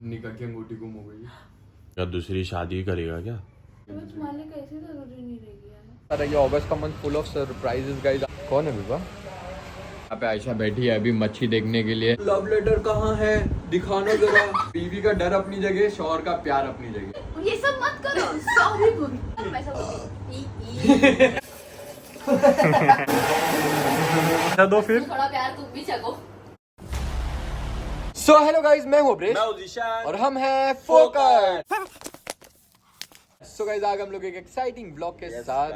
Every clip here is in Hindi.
निकाह की अंगूठी गुम हो गई। क्या दूसरी शादी करेगा क्या? तुम्हारे लिए कैसे जरूरी नहीं रहेगी यार। अरे ये अगस्त का month full of surprises guys. कौन है विभा? यहाँ पे आयशा बैठी है अभी मच्छी देखने के लिए। लव लेटर कहाँ है, दिखाना जरा। बीवी का डर अपनी जगह, शौहर का प्यार अपनी जगह। ये सब मत करो, सॉरी बोल। मैं ऐसा बोलती अच्छा दो फिर। थोड़ा प्यार तुम भी चखो। सो हेलो गाइस, मैं हूँ ब्रेश और हम हैं फोकस। सो गाइस आज हम लोग एक एक्साइटिंग ब्लॉग के साथ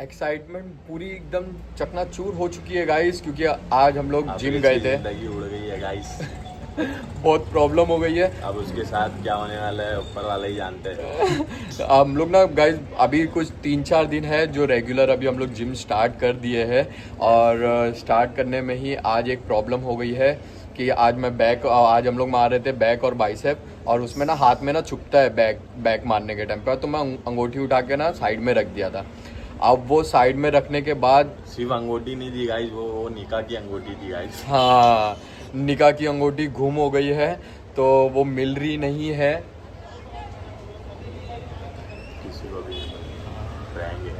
एक्साइटमेंट पूरी एकदम चकनाचूर हो चुकी है गाइस, क्योंकि आज हम लोग जिम गए थे। जिंदगी उड़ गई है गाइस। बहुत प्रॉब्लम हो गई है। अब उसके साथ क्या होने वाला है ऊपर वाला ही जानते हैं। हम लोग ना गाइस अभी कुछ 3-4 दिन है जो रेगुलर अभी हम लोग जिम स्टार्ट कर दिए हैं, और स्टार्ट करने में ही आज एक प्रॉब्लम हो गई है कि आज आज हम लोग मार रहे थे बैक और बाइसेप, और उसमें ना हाथ में ना चुभता है बैक मारने के टाइम पर, तो मैं अंगूठी उठा के ना साइड में रख दिया था। अब वो साइड में रखने के बाद सिर्फ अंगूठी नहीं दी गाइस, वो निकाह की अंगूठी दी गाइस। हाँ, निकाह की अंगूठी गुम हो गई है, तो वो मिल रही नहीं है किसी को भी रहेंगे।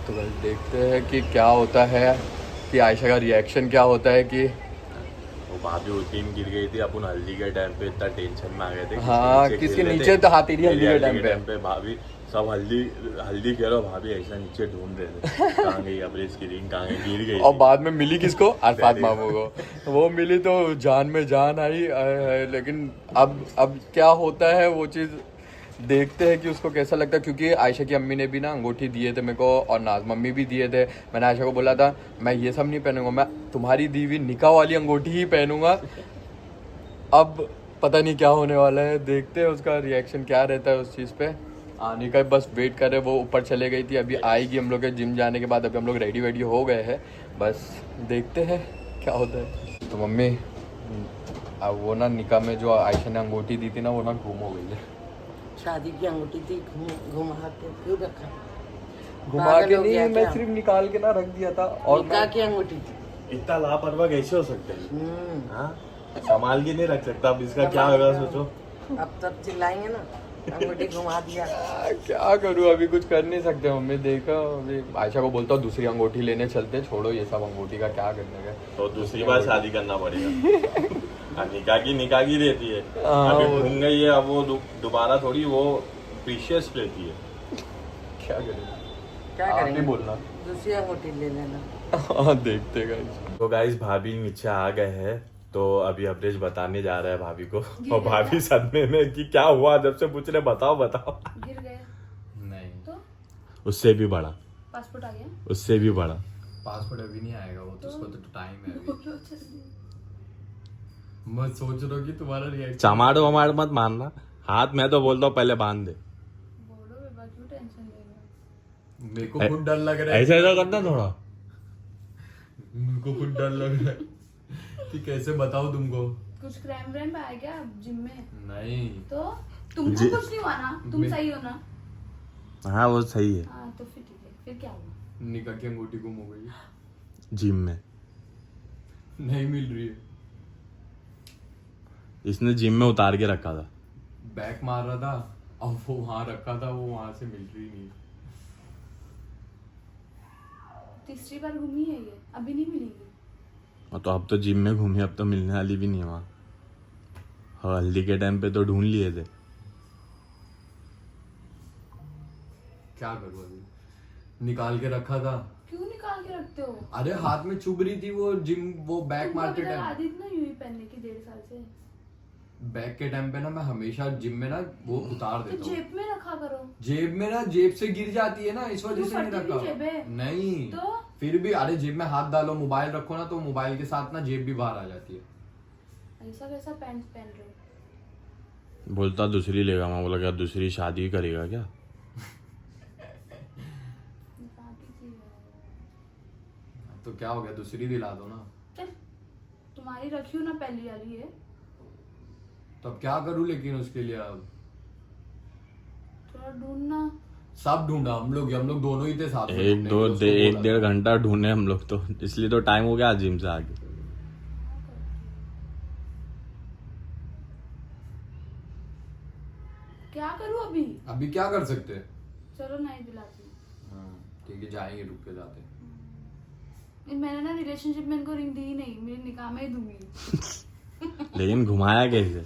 तो बस देखते हैं कि क्या होता है, कि आयशा का रिएक्शन क्या होता है। कि वो भाभी उस दिन गिर गई थी, अपन हल्दी के टाइम पे इतना टेंशन में आ गए थे। हाँ, किसके नीचे तो हाथ हल्दी के टाइम पे भाभी सब हल्दी खेलो, भाभी ऐसा नीचे ढूंढ रहे थे कहाँ गई अब इसकी रिंग, कहाँ गई, गिर गई। और बाद में मिली किसको? अरफात मामू को। वो मिली तो जान में जान आई। लेकिन अब क्या होता है वो चीज़ देखते हैं कि उसको कैसा लगता है, क्योंकि आयशा की अम्मी ने भी ना अंगूठी दिए थे मेरे को, और नाज मम्मी भी दिए थे। मैंने आयशा को बोला था मैं ये सब नहीं पहनूंगा, मैं तुम्हारी दी हुई निकाह वाली अंगूठी ही पहनूंगा। अब पता नहीं क्या होने वाला है, देखते हैं उसका रिएक्शन क्या रहता है उस चीज़ पे। आने का बस वेट कर रहे। वो ऊपर चले गई थी, अभी आएगी हम लोग के जिम जाने के बाद। अभी हम लोग रेडी वेडी हो गए हैं, बस देखते हैं क्या होता है। तो मम्मी अब वो ना निकाह में जो आयशा ने अंगूठी दी थी ना, वो ना गुम हो गई है। शादी की अंगूठी थी, घुमा के क्यों रखा? घुमा पागल के हो नहीं, गया मैं क्या? सिर्फ निकाल के ना रख दिया था। और निकाह की अंगूठी थी। इतना लापरवाह कैसे हो सकते हैं? हाँ, संभाल के नहीं रख सकता। अब इसका क्या होगा सोचो। अब तब चिल्लाएंगे ना, अंगूठी घुमा दिया। क्या करूँ, अभी कुछ कर नहीं सकते। मम्मी देखा, अभी आयशा को बोलता हूँ दूसरी अंगूठी लेने चलते, छोड़ो ये सब अंगूठी का क्या करने का। तो दूसरी बार शादी करना पड़ेगा। निकाह की रहती है, हाँ, अभी वो- घूम गई है, अब वो दोबारा थोड़ी वो प्रीशियस रहती है। क्या करें, क्या आप करेंगे? नहीं बोलना। दूसरी अंगूठी ले लेना। हाँ देखते गाइस। तो गाइस भाभी नीचे आ गए हैं, तो अभी अवरेज बताने जा रहा है भाभी को। और भाभी सदमे में कि क्या हुआ, जब से पूछ रहे बताओ। गिर गए नहीं, तो उससे भी बड़ा, पासपोर्ट आ गया। उससे भी बड़ा। पासपोर्ट अभी नहीं आएगा, वो तो उसको तो टाइम है अभी। मैं सोच रहा हूँ कि तुम्हारा रिएक्शन। चमाड़ वमाड़ मत मारना, हाथ में तो बोलता हूँ पहले बांध दे। बोलो बेबा, क्यों टेंशन ले रहे हो? मेरे को खुद डर लग रहा है। ऐसा ऐसा करना थोड़ा। मेरे को खुद डर लग रहा है कि कैसे बताऊँ तुमको। कुछ क्रैम व्रैम आया क्या जिम में? नहीं, तो तुमको कुछ नहीं हुआ ना? तुम मैं- सही हो ना? हाँ वो सही है। हाँ तो फिर ठीक है। फिर क्या हुआ? निकाह की अंगूठी गुम हो गई, जिम में नहीं मिल रही है। इसने जिम में उतार के रखा था। बैक मार रहा था, अब वो वहां रखा था, वो वहां से मिल रही नहीं। तीसरी बार घूमी है ये, अभी नहीं मिलेगी। और तो अब तो जिम में घूमी, अब तो मिलने वाली भी नहीं है वहाँ। हाँ, हल्दी के टाइम पे तो ढूंढ लिए थे। क्या करूँ अभी, निकाल के रखा था। क्यों निकाल के रखते हो? अरे हाथ में चुभ रही थी वो जिम, वो बैक तुमको मारते अभी तक टाइम। आदत ना यूं ही पहनने की 1.5 साल से। बैक के टाइम पे ना मैं हमेशा जिम में ना वो उतार तो देता हूँ। जेब में रखा करो। जेब में ना, जेब से गिर जाती है ना, इस वजह तो से नहीं फटती रखा। भी जेब है। नहीं तो फिर भी, अरे जेब में हाथ डालो, मोबाइल रखो ना, तो मोबाइल के साथ ना जेब भी बाहर आ जाती है। ऐसा कैसा पैंट पहन रहे हो? बोलता दूसरी लेगा, मैं बोला क्या दूसरी शादी करेगा क्या? निकालती थी यार। तो क्या हो गया, दूसरी दिला दो ना। चल, तुम्हारी रखी हो ना पहली वाली है। तो अब क्या करूँ लेकिन उसके लिए अब थोड़ा ढूंढना। सब ढूंढा हम लोग दोनों ही थे साथ में एक ढूंढने दो के लिए, उसको एक बोला डेढ़ था। घंटा ढूंढे हम लोग तो, इसलिए तो टाइम हो गया जिम से आके। क्या करूँ अभी? अभी क्या कर सकते हैं? चलो नहीं दिलाती हूँ। ठीक है, जाएंगे, रुक के जाते हैं। मैंने ना रिलेशनशिप में इनको रिंग दी ही नहीं, मेरे निकाह में ही दूंगी। लेकिन घुमाया कैसे?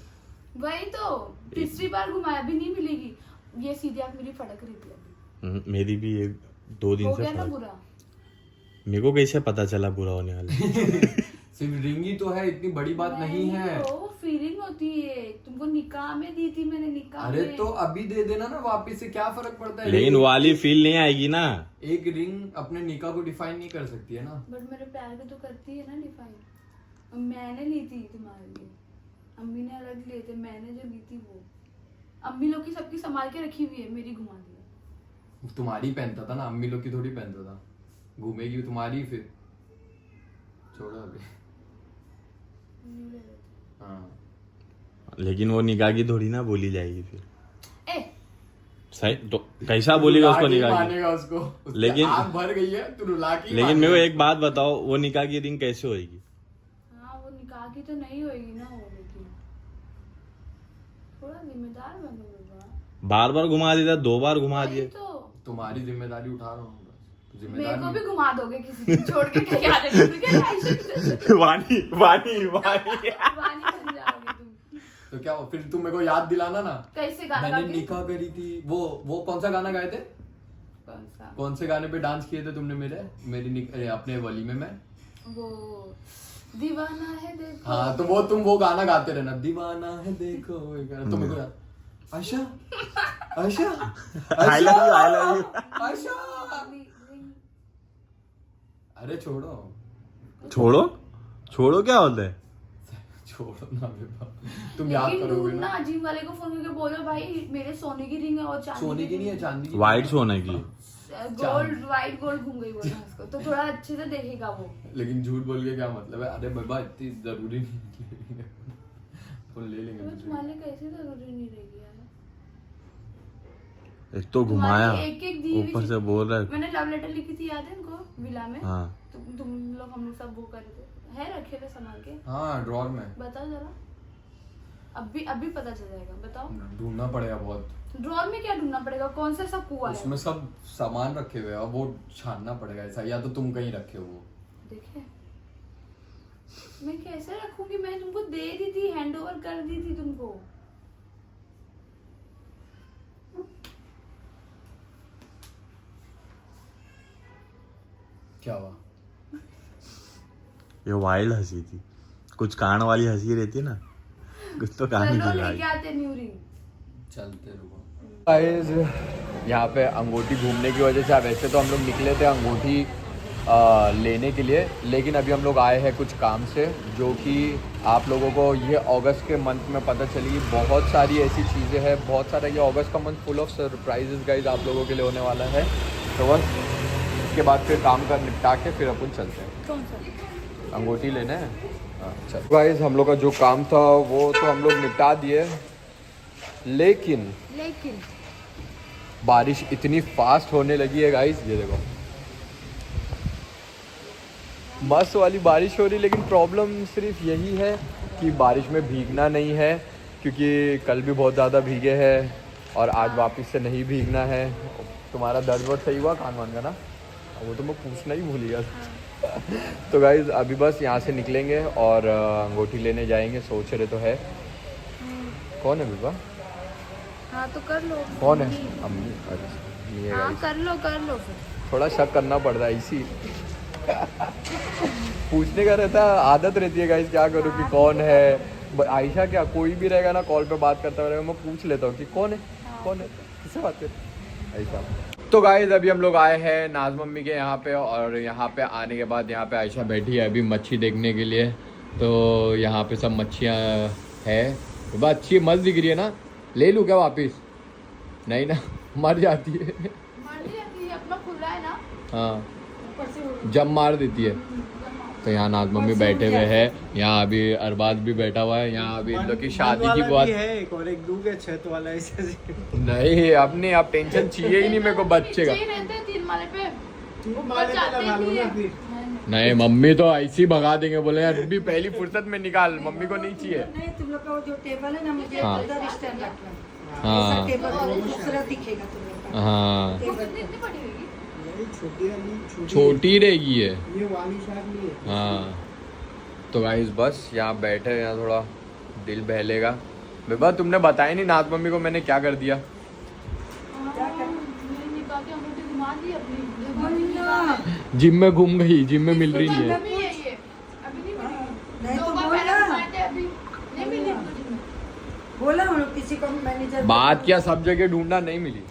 वही तो तीसरी बार घुमाया, अभी नहीं मिलेगी। ये सीधी आंख मेरी फटक रही थी अभी। मेरी भी 2 दिन हो से गया ना फर्क- बुरा। मेरे को कैसे पता चला बुरा होने वाला? सिर्फ रिंग ही तो है, इतनी बड़ी बात नहीं है। तो फीलिंग होती है, तुमको निकाह में दी थी मैंने, निकाह अरे में। तो अभी दे देना ना वापिस, से क्या फर्क पड़ता है? लेकिन वो वाली फील नहीं आएगी ना। एक रिंग अपने निकाह को डिफाइन नहीं कर सकती है ना। बट मेरे प्यार को तो करती है ना डिफाइन। मैंने ली थी तुम्हारे लिए, अम्मी ने अलग लिए थे, मैंने जो ली थी वो अम्मी लोग की सबकी संभाल के रखी हुई है, मेरी घुमा दी। तुम्हारी पहनता था ना, अम्मी लोग की थोड़ी पहनता था। घूमेगी तुम्हारी, फिर छोड़ो अभी। हाँ लेकिन वो निकाह की थोड़ी ना बोली जाएगी फिर। ए सही तो कैसा बोलेगा उसको रुला के निकाह की? मानेगा उसको, उसकी लेकिन- आँख भर गई है, तू रुला के ही लेकिन मेरे को मानेगा। एक बात बताओ, वो निकाह की रिंग कैसे होएगी? हाँ वो निकाह की तो नहीं होएगी ना वो, लेकिन थोड़ा जिम्मेदार बनो बाबा। बार बार घुमा देता, 2 बार घुमा वही दिए। तो तुम्हारी जिम्मेदारी उठा रहा हूँ बस। मेरे जिम्मेदारी को भी घुमा दोगे किसी दिन, छोड़ के कहीं आ जाओगे। फिर क्या आयशा की तरह वानी वानी वानी वानी बन जाओगे तुम। तो क्या हो, फिर तुम मेरे को याद दिलाना ना। कैसे गाना मैंने गा के? निकाह करी थी, वो कौन सा गाना गाए थे? कौन सा? कौन से गाने पे डांस किए थे तुमने अपने वलीमे में? वो दीवाना है देखो। हाँ तो तुम वो गाना गाते रहना, दीवाना है देखो ये गाना। तो मेरे को याद, Ayesha Ayesha I love you, I love you। Ayesha. अरे छोड़ो छोड़ो छोड़ो क्या होता है? छोड़ो ना बेटा, तुम याद करोगे ना ना। अजीम वाले को फोन करके बोलो भाई मेरे सोने की रिंग है और चांदी सोने की नहीं है, चांदी की। वाइट सोने की। गोल्ड वाइट गोल्ड घूम गई बोलना उसको, तो थोड़ा अच्छे से देखेगा वो। लेकिन झूठ बोल के क्या मतलब है? अरे बाबा इतनी जरूरी नहीं है। तो ले लेंगे तो दूसरी। तुम्हारे लिए कैसे जरूरी नहीं रहेगी यार? एक तो घुमाया, तुम्हारी एक-एक दी हुई ऊपर से चीज़- बोल रहा है। मैंने लव लेटर लिखी थी, याद है इनको विला में? हाँ तुम लोग हम लोग सब वो कर रहे थे, है रखे हुए संभाल के? हाँ ड्रॉर में। बताओ जरा, अभी पता चल जाएगा, बताओ। ढूंढना पड़ेगा बहुत। ड्रॉर में क्या ढूंढना पड़ेगा? कौन सा सब कुआ है? उसमें सब सामान रखे हुए हैं और वो छानना पड़ेगा ऐसा, या तो तुम कहीं रखे हो वो। देखे मैं कैसे रखूंगी? मैं तुमको दे दी थी, हैंड ओवर कर दी थी तुमको। क्या हुआ? ये वाइल्ड हंसी थी, कुछ कान वाली हंसी रहती है ना, कुछ तो कहानी चलो थी लेके भाई। आते न्यू रिंग। चलते रुको। गाइस यहाँ पे अंगूठी घूमने की वजह से, वैसे तो हम लोग निकले थे अंगूठी लेने के लिए, लेकिन अभी हम लोग आए हैं कुछ काम से, जो कि आप लोगों को ये अगस्त के मंथ में पता चली। बहुत सारी ऐसी चीज़ें हैं, बहुत सारा ये अगस्त का month full of surprises guys आप लोगों के लिए होने वाला है। तो बस इसके बाद फिर काम कर निपटा के फिर अपन चलते हैं। कौन सा? अंगूठी लेने हैं। अच्छा गाइस हम लोग का जो काम था वो तो हम लोग निपटा दिए, लेकिन बारिश इतनी फास्ट होने लगी है गाइस, ये देखो मस्त वाली बारिश हो रही। लेकिन प्रॉब्लम सिर्फ यही है कि बारिश में भीगना नहीं है, क्योंकि कल भी बहुत ज़्यादा भीगे हैं और आज वापस से नहीं भीगना है। तुम्हारा दर्द वर्द सही हुआ कान वान का ना? वो तो मैं पूछना ही भूल गया था। तो गाइज अभी बस यहाँ से निकलेंगे और अंगूठी लेने जाएंगे, सोच रहे तो है। कौन है बिबा? हाँ तो कर लो। कौन है? अम्मी। अच्छा नहीं है हाँ guys। कर लो फिर। थोड़ा शक करना पड़ रहा है इसी पूछने का रहता है, आदत रहती है गाइस, क्या करूँ कि कौन है। आयशा क्या कोई भी रहेगा ना कॉल पे बात करता रहेगा, मैं पूछ लेता हूँ कि कौन है किससे बात कर आयशा। तो गाइस अभी हम लोग आए हैं नाज मम्मी के यहाँ पे, और यहाँ पे आने के बाद यहाँ पे आयशा बैठी है अभी मच्छी देखने के लिए। तो यहाँ पे सब मच्छियाँ है, बस अच्छी मस्त दिख रही है ना? ले लूँ क्या वापस? नहीं ना, मर जाती है। अपना खुला है ना? हाँ जब मार देती है। तो यहाँ नाज मम्मी बैठे हुए हैं, यहाँ अभी अरबाज भी बैठा हुआ है। यहाँ अभी इन लोग की शादी की बात है, एक और एक दूंगे छत वाला ऐसे नहीं, अब नहीं, अब टेंशन चाहिए ही नहीं मेरे को बच्चे का। नीचे ही रहते हैं 3 माले पे, ऊपर माले जाते पे लगा ही लूंगा नहीं फिर। है। नहीं मम्मी तो ऐसी भगा देंगे, बोले यार अभी पहली फुर्सत में निकाल, मम्मी को नहीं चाहिए। नहीं तुम लोग का वो जो टेबल है ना, मुझे हाँ। उधर स्टैंड रखना। हाँ टेबल खूबसूरत दिखेगा तुम्हें। हाँ टेबल कितनी बड़ी होगी? यही छोटी वाली छोटी रहेगी ये। ये वाली शायद नहीं है। हाँ तो गाइस बस यहाँ बैठे यहाँ थोड़ा दिल बहलेगा। बेबा तुमने बताया नहीं नाथ मम्मी को मैंने क्या कर दिया। मैंने निकाल के अंगूठी घुमा दी अपनी। जिम में घूम गई, जिम में मिल रही नहीं है। अभी है ये, अभी नहीं मिली। नहीं तो दो बार बोला। पहले घुमाए थे, अभी नहीं मिली मुझे। बोला हम लोग किसी को मैनेजर बात क्या, सब जगह ढूंढना नहीं मिली।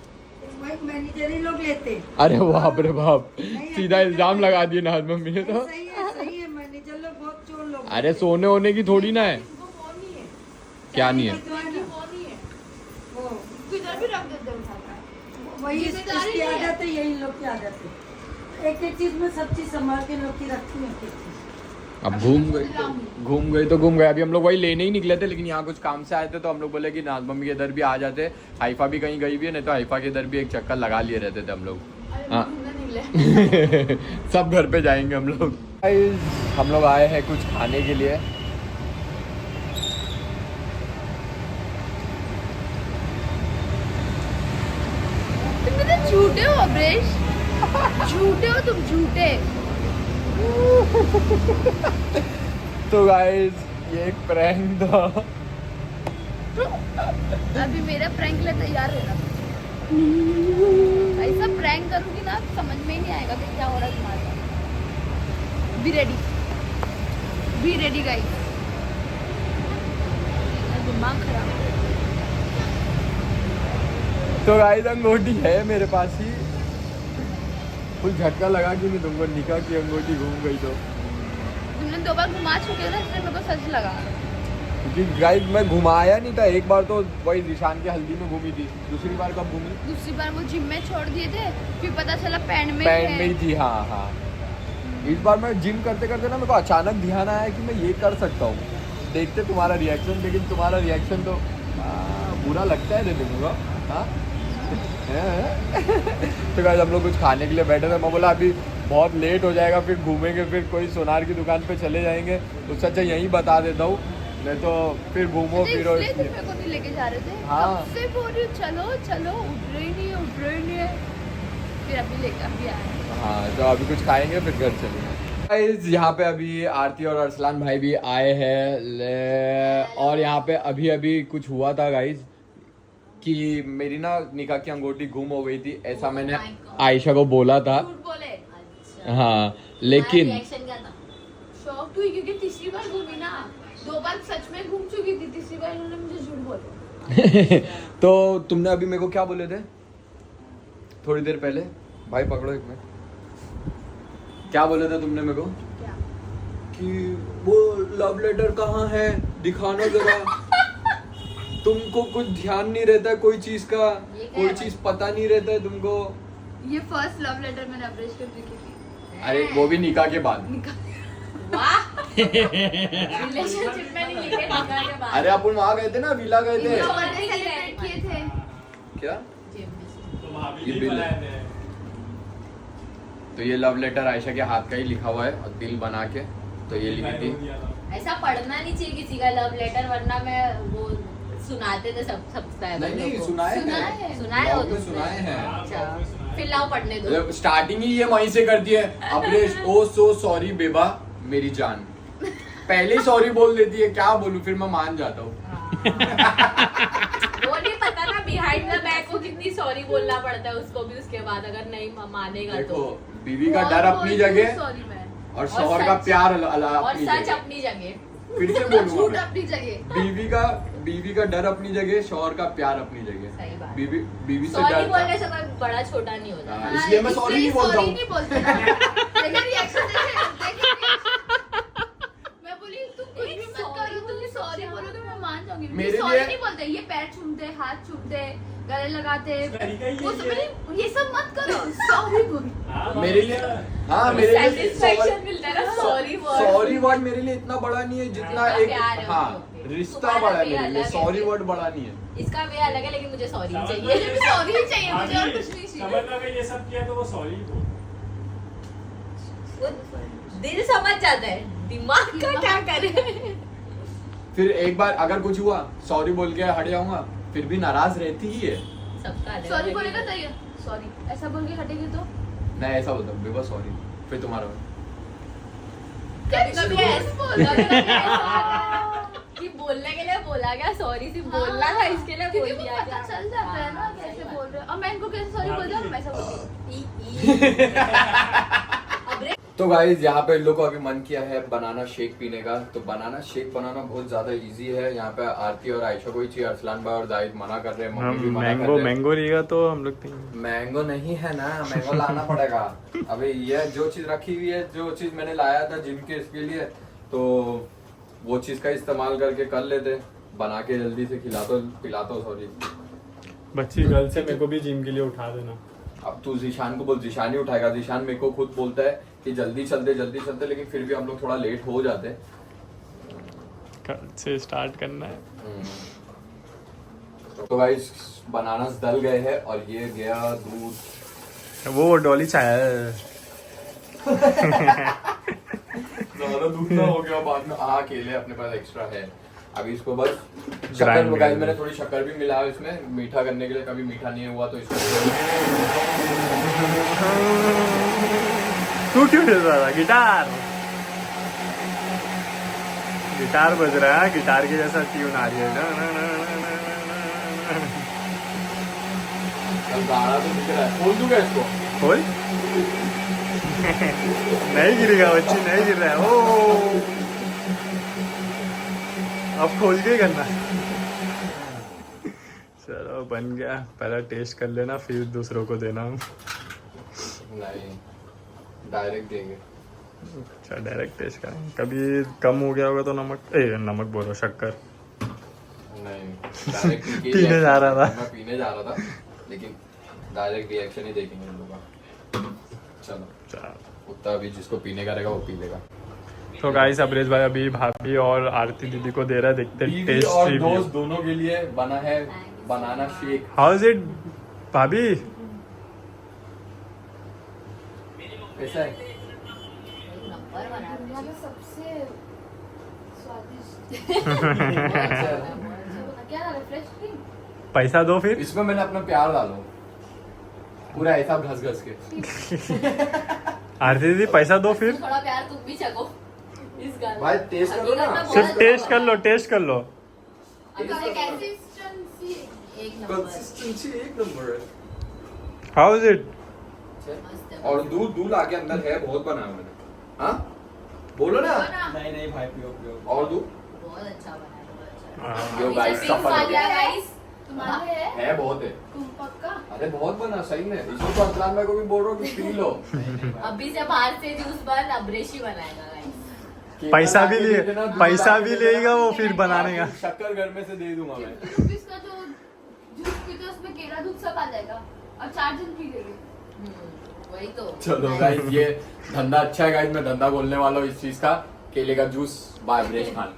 मैनेजर ही लोग लेते। अरे बाप रे बाप, सीधा इल्जाम लगा दिए नाथ मम्मी ने तो। सही है मैनेजर लोग बहुत चोर लोग। अरे सोने होने की थोड़ी ना है। इनको फोन नहीं है, क्या नहीं है? इनको फोन नहीं है। वो किधर भी रख देते उठाकर। वही जिम्मेदारी इसकी नहीं है। आदत है, यही लोग की आदत है। एक एक चीज में सब चीज संभाल के लोग की रखती है एक एक चीज। अब घूम गए तो घूम गए। अभी हम लोग वही लेने ही निकले थे, लेकिन यहाँ कुछ काम से आए थे तो हम लोग बोले कि नाथ मम्मी के इधर भी आ जाते। हाइफा भी कहीं गई भी है, नहीं तो हाइफा के इधर भी एक चक्कर लगा लिए रहते थे हम लोग। अरे हाँ। घूमने निकले। सब घर पे जाएंगे हम लोग। हम लोग आए हैं कुछ खाने के लिए। तुम कितने झूठे हो अब्रेश, झूठे हो तुम, झूठे। तो गाइस ये एक प्रैंक था। अभी मेरा प्रैंक ले तैयार रहना। ऐसा प्रैंक करूंगी ना समझ में ही नहीं आएगा कि क्या हो रहा है तुम्हारे साथ। Be ready guys. दिमाग खराब। तो गाइस अंगूठी है मेरे पास ही। कुछ झटका लगा कि नहीं तुमको, निकाह की अंगूठी घूम गई तो। तुमने 2 बार घुमा चुके हो ना, इसलिए मेरे को सच लगा। क्योंकि गाइस मैं घुमाया नहीं था। एक बार तो वही निशान के हल्दी में घूमी थी, दूसरी बार कब घूमी? दूसरी बार वो जिम में छोड़ दिए थे, फिर पता चला पैंट में पैंट में ही थी। हाँ हाँ, इस बार मैं जिम करते करते ना मेरे को अचानक ध्यान आया कि मैं ये कर सकता हूँ। देखते तुम्हारा रिएक्शन, लेकिन तुम्हारा रिएक्शन तो बुरा लगता है रे तुमको। हाँ तो गाइस हम लोग कुछ खाने के लिए बैठे थे। मैं बोला अभी बहुत लेट हो जाएगा, फिर घूमेंगे, फिर कोई सोनार की दुकान पे चले जाएंगे, उससे अच्छा यहीं बता देता हूँ, नहीं तो फिर घूमो फिरो। इसलिए तुम मेरे को नहीं लेके जा रहे थे। हाँ। कब से बोल रही हूँ चलो चलो, उठ रही नहीं है। फिर अभी लेके अभी आए। हाँ तो अभी कुछ खाएंगे फिर घर चलेंगे। गाइस यहाँ पे अभी आरती और अरसलान भाई भी आए हैं। और यहाँ पे अभी अभी कुछ हुआ था गाइस कि मेरी ना निकाह की अंगूठी गुम हो गई थी, ऐसा मैंने आयशा को बोला था। झूठ बोले। हाँ लेकिन शौक हुई क्योंकि तीसरी बार घूमी ना। 2 बार सच में घूम चुकी थी, तीसरी बार इन्होंने मुझे झूठ बोला। तो तुमने अभी मेरे को क्या बोले थे थोड़ी देर पहले? भाई पकड़ो एक मिनट। क्या बोले थे तुमने मेरे को? क्या? कि वो लव लेटर कहाँ है, दिखाना जरा। तुमको कुछ ध्यान नहीं रहता है कोई चीज का, कोई चीज पता नहीं रहता है तुमको। ये फर्स्ट लव लेटर मैंने अब्रेश को लिखी थी। अरे वो भी निकाह के बाद। रिलेशनशिप में नहीं लिखे, निकाह के बाद। अरे अपन वहाँ गए थे ना, विला गए थे। इनका बर्थडे सेलिब्रेट किए थे। क्या? ये बिल है। तो ये लव लेटर आयशा के हाथ का ही लिखा हुआ है और दिल बना के, तो ये लिखी थी। ऐसा पढ़ना नहीं चाहिए किसी का लव लेटर, वरना मैं वो सुनाते थे सब सब्सक्राइबर नहीं को। सुनाए सुनाए हैं, हैं। सुनाए हो ब्लॉग में तुमने? सुनाए हैं। अच्छा फिर लाओ पढ़ने दो। स्टार्टिंग ही ये वहीं से करती है, अब्रेश ओ सो सॉरी बेबा मेरी जान। पहले ही सॉरी बोल देती है, क्या बोलूं, फिर मैं मान जाता हूँ। वो नहीं पता ना बिहाइंड द बैक को कितनी सॉरी बोलना पड़ता है उसको भी, उसके बाद अगर नहीं मानेगा देखो तो। बीवी का डर अपनी जगह सॉरी मैं। और शौहर का सच। प्यार और अपनी सच जगह। अपनी जगह। फिर से झूठ बोलूंगा, अपनी जगह। बीवी का डर अपनी जगह, शौहर का प्यार अपनी जगह। सही बात। बीवी से सॉरी डरता। बोलने से कोई बड़ा छोटा नहीं होता। हाँ, इसलिए मैं सॉरी नहीं बोलता सॉरी हूँ। नहीं बोलते ना। देखिए रिएक्शन मैं बोली तुम कुछ भी मत करो, तुम सॉरी बोलोगे मैं मान जाऊंगी। मेरे सॉरी लिए- नहीं बोलते, ये पैर छूते, हाथ छूते, गले लगाते, वो सब नहीं, ये सब मत करो, सॉरी बोलो। मेरे लिए हाँ मेरे लिए Satisfaction मिलता है ना sorry word। सॉरी वर्ड मेरे लिए इतना बड़ा नहीं है जितना हाँ, एक प्यार है, हाँ ओके, ओके। रिश्ता तुम्हारा बड़ा है भी मेरे लिए, अलग है सॉरी फिर। वर्ड बड़ा नहीं है। इसका वे अलग है, लेकिन मुझे सॉरी समझ चाहिए। मुझे भी सॉरी ही चाहिए, मुझे और कुछ नहीं चाहिए। समझ अगर ये सब किया तो वो सॉरी बोल। वो दिल समझ जाता है, दिमाग का क्या करे। फिर एक बार अगर कुछ हुआ सॉरी बोल के हट जाऊंगा, फिर भी नाराज रहती ही है। सबका अलग सॉरी अलग बोलेगा है। चाहिए सॉरी ऐसा बोल के हटेगी तो मैं ऐसा बोलता हूँ बेबा सॉरी, फिर तुम्हारा कभी कभी ऐसा बोलता कि बोलने के लिए बोला गया, सॉरी सिर्फ बोलना था इसके लिए क्योंकि बोल वो दिया पता गया। चल जाता है ना हाँ, कैसे सही बोल रहे हो। अब मैं इनको कैसे सॉरी बोल दूं, मैं ऐसा बोलती हूँ। अब रे तो गाइज यहाँ पे इन लोग को अभी मन किया है बनाना शेक पीने का। तो बनाना शेक बनाना बहुत ज्यादा इजी है। यहाँ पे आरती और आयशा को ही चाहिए, अरसलान भाई और जाहिद मना कर रहे हैं, मम्मी भी मना कर मैंगो रहे हैं। मैंगो रहेगा तो हम लोग पियेंगे। मैंगो नहीं है ना, मैंगो लाना पड़ेगा। अबे ये जो चीज रखी हुई है, जो चीज मैंने लाया था जिम के इसके लिए, तो वो चीज का इस्तेमाल करके कर लेते, बना के जल्दी से पिलाता सॉरी। बच्ची गर्ल से मेरे को भी जिम के लिए उठा देना। अब तू जीशान को बोल, जीशान ही उठाएगा। जीशान मेरे को खुद बोलता है कि जल्दी चलते, लेकिन फिर भी हम लोग थोड़ा लेट हो जाते हैं। कल से स्टार्ट करना है। तो गाइस बनानास डल गए हैं और ये गया दूध। वो डॉली चाय है। ज्यादा दूध ना हो गया बाद में, केले अपने पास एक्स्ट्रा है। अभी इसको बस Grind शक्कर, गाइस कर मैंने थोड़ी शक्कर भी मिला है इसमें मीठा करने के लिए, कभी मीठा नहीं हुआ तो इसको तू क्यों बज रहा था? गिटार बज रहा है, गिटार के जैसा ट्यून आ रही है। कल गाना तो दिख रहा है, खोल दूंगा इसको। खोल। नहीं गिरेगा बच्ची, नहीं गिर रहा है। ओ अब खोल के ही करना। चलो बन गया, पहले टेस्ट कर लेना फिर दूसरों को देना। नहीं डायरेक्ट देंगे। अच्छा डायरेक्ट टेस्ट करेंगे। कभी कम हो गया होगा तो नमक बोलो, शक्कर। नहीं डायरेक्ट पीने जा रहा था। मैं पीने जा रहा था, लेकिन डायरेक्ट रिएक्शन ही देखेंगे हम लोग का। चलो उतना अभी जिसको पीने का रहेगा वो पी लेगा। तो गाइस अबरेज भाई अभी भाभी और आरती दीदी को दे रहा है, देखते हैं बीवी टेस्ट और रिव्यू। दोस्त दोनों के लिए बना है banana shake. How is it भाभी? कैसा है? नंबर बना रहे दुनिया में सबसे स्वादिष्ट अच्छा है। क्या डाले, फ्रेश क्रीम? पैसा दो फिर। इसमें मैंने अपना प्यार डालो पूरा ऐसा घस के। आरती दीदी पैसा दो फिर। थोड़ा प्यार तुम भी चखो इस गाल में। भाई टेस्ट करो ना। हकीकत में सिर्फ बहुत टेस्ट अच्छा कर लो, टेस्ट कर लो। अब ये कंसिस्टेंसी एक नंबर कंसिस्टेंसी एक नंबर है। How is it? मस्त है। और दूध आगे अंदर है, बहुत बना है मैंने। हाँ बोलो ना। नहीं नहीं भाई पियो और दूध बहुत अच्छा बना है, बहुत अच्छा। यो अभी गाइस से सफल हो पिंक गया। वाला गाइस तुम्हारे है बहुत है। तुम पक्का? अरे बहुत बना सही में। इसको तो अरसलान भाई को भी बोल रहा हूँ कि पी लो। अभी से बाहर से जूस बन अब्रेशी बनाएगा गाइस। पैसा भी लिए, देना, दूध पैसा आके भी देना। लेगा वो फिर बनाने का। शक्कर घर में से दे दूंगा मैं। 50 रुपीस का जो जूस पीते हैं उसमें केला दूध सब आ जाएगा और 4 दिन पी लेंगे। वही तो। चलो गाइस ये धंधा अच्छा है गाइस, मैं धंधा बोलने वाला हूँ इस चीज का, केले का जूस बाय ब्रेश खान।